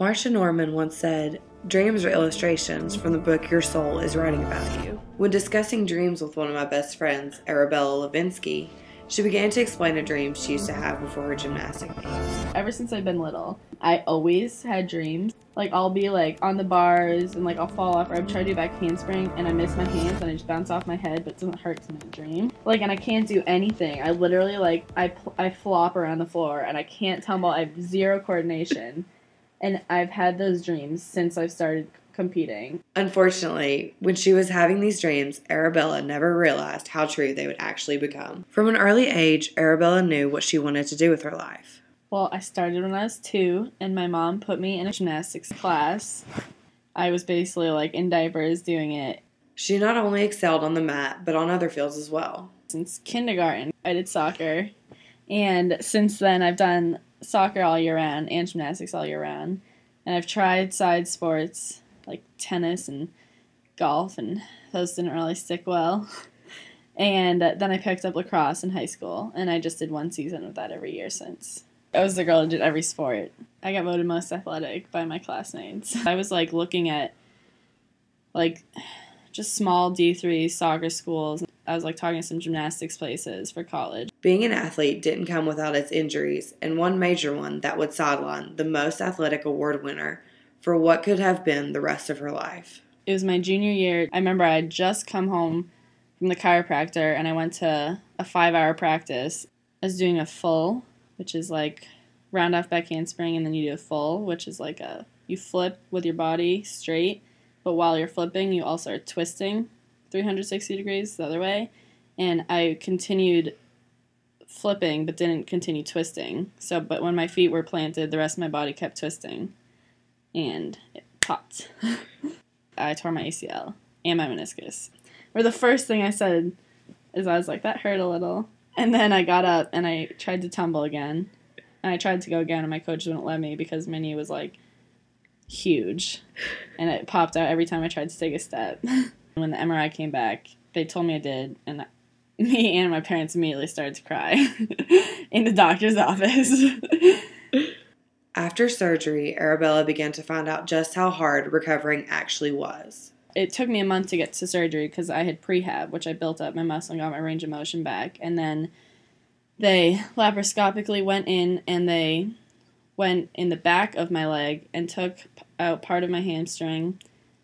Marsha Norman once said, "Dreams are illustrations from the book your soul is writing about you." When discussing dreams with one of my best friends, Arabella Levinsky, she began to explain a dream she used to have before her gymnastic meets. Ever since I've been little, I always had dreams. Like, I'll be, like, on the bars, and, like, I'll fall off, or I've tried to do back handspring, and I miss my hands, and I just bounce off my head, but it doesn't hurt because I'm in a dream. Like, and I can't do anything. I literally, like, I flop around the floor, and I can't tumble. I have zero coordination. And I've had those dreams since I've started competing. Unfortunately, when she was having these dreams, Arabella never realized how true they would actually become. From an early age, Arabella knew what she wanted to do with her life. Well, I started when I was 2, and my mom put me in a gymnastics class. I was basically, like, in diapers doing it. She not only excelled on the mat, but on other fields as well. Since kindergarten, I did soccer. And since then, I've done soccer all year round and gymnastics all year round. And I've tried side sports like tennis and golf, and those didn't really stick well. And then I picked up lacrosse in high school, and I just did 1 season of that every year since. I was the girl who did every sport. I got voted most athletic by my classmates. I was like looking at like just small D3 soccer schools. I was like talking to some gymnastics places for college. Being an athlete didn't come without its injuries, and one major one that would sideline the most athletic award winner for what could have been the rest of her life. It was my junior year. I remember I had just come home from the chiropractor, and I went to a 5-hour practice. I was doing a full, which is like round off back handspring, and then you do a full, which is like you flip with your body straight, but while you're flipping, you also are twisting 360 degrees the other way. And I continued flipping, but didn't continue twisting. But when my feet were planted, the rest of my body kept twisting, and it popped. I tore my ACL and my meniscus. Where the first thing I said is I was like, that hurt a little. And then I got up and I tried to tumble again. And I tried to go again, and my coach wouldn't let me because my knee was like huge. And it popped out every time I tried to take a step. When the MRI came back, they told me I did, and me and my parents immediately started to cry in the doctor's office. After surgery, Arabella began to find out just how hard recovering actually was. It took me a month to get to surgery because I had prehab, which I built up my muscle and got my range of motion back. And then they laparoscopically went in, and they went in the back of my leg and took out part of my hamstring,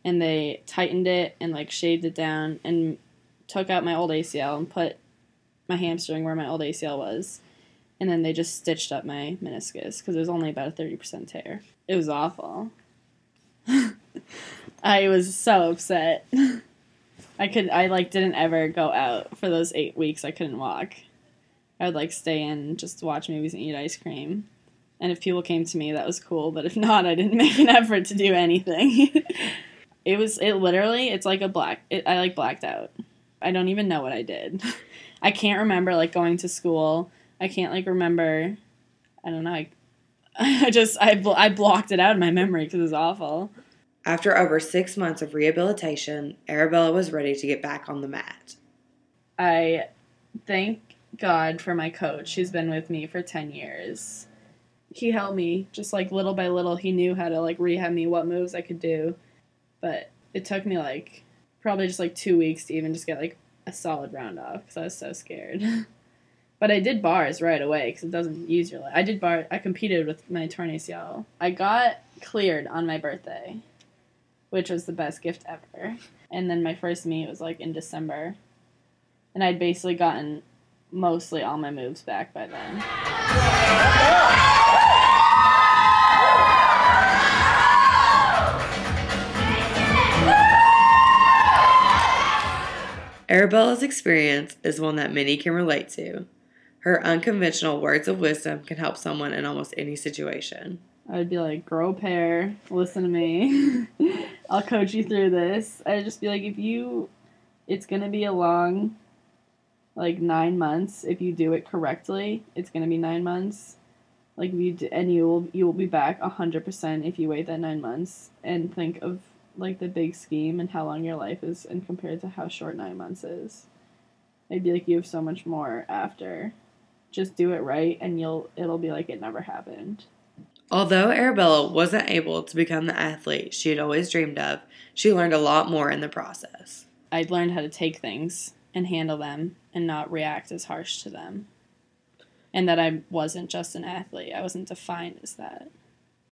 and they tightened it and like shaved it down and took out my old ACL and put my hamstring where my old ACL was. And then they just stitched up my meniscus because it was only about a 30% tear. It was awful. I was so upset. I didn't ever go out for those 8 weeks. I couldn't walk. I would like stay in and just watch movies and eat ice cream. And if people came to me, that was cool. But if not, I didn't make an effort to do anything. It's like I blacked out. I don't even know what I did. I can't remember like going to school. I can't like remember. I don't know. I blocked it out of my memory because it was awful. After over 6 months of rehabilitation, Arabella was ready to get back on the mat. I thank God for my coach. He's been with me for 10 years. He helped me just like little by little. He knew how to like rehab me, what moves I could do. But it took me like probably just like 2 weeks to even just get like a solid round off because I was so scared. But I did bars right away because it doesn't use your leg. I competed with my torn ACL. I got cleared on my birthday, which was the best gift ever. And then my first meet was like in December. And I'd basically gotten mostly all my moves back by then. Arabella's experience is one that many can relate to. Her unconventional words of wisdom can help someone in almost any situation. I would be like, grow a pair, listen to me. I'll coach you through this. I'd just be like, it's going to be a long, like 9 months. If you do it correctly, it's going to be 9 months. Like you will be back 100% if you wait that 9 months and think of like the big scheme and how long your life is and compared to how short 9 months is. I'd be like, you have so much more after. Just do it right and it'll be like it never happened. Although Arabella wasn't able to become the athlete she had always dreamed of, she learned a lot more in the process. I learned how to take things and handle them and not react as harsh to them. And that I wasn't just an athlete. I wasn't defined as that.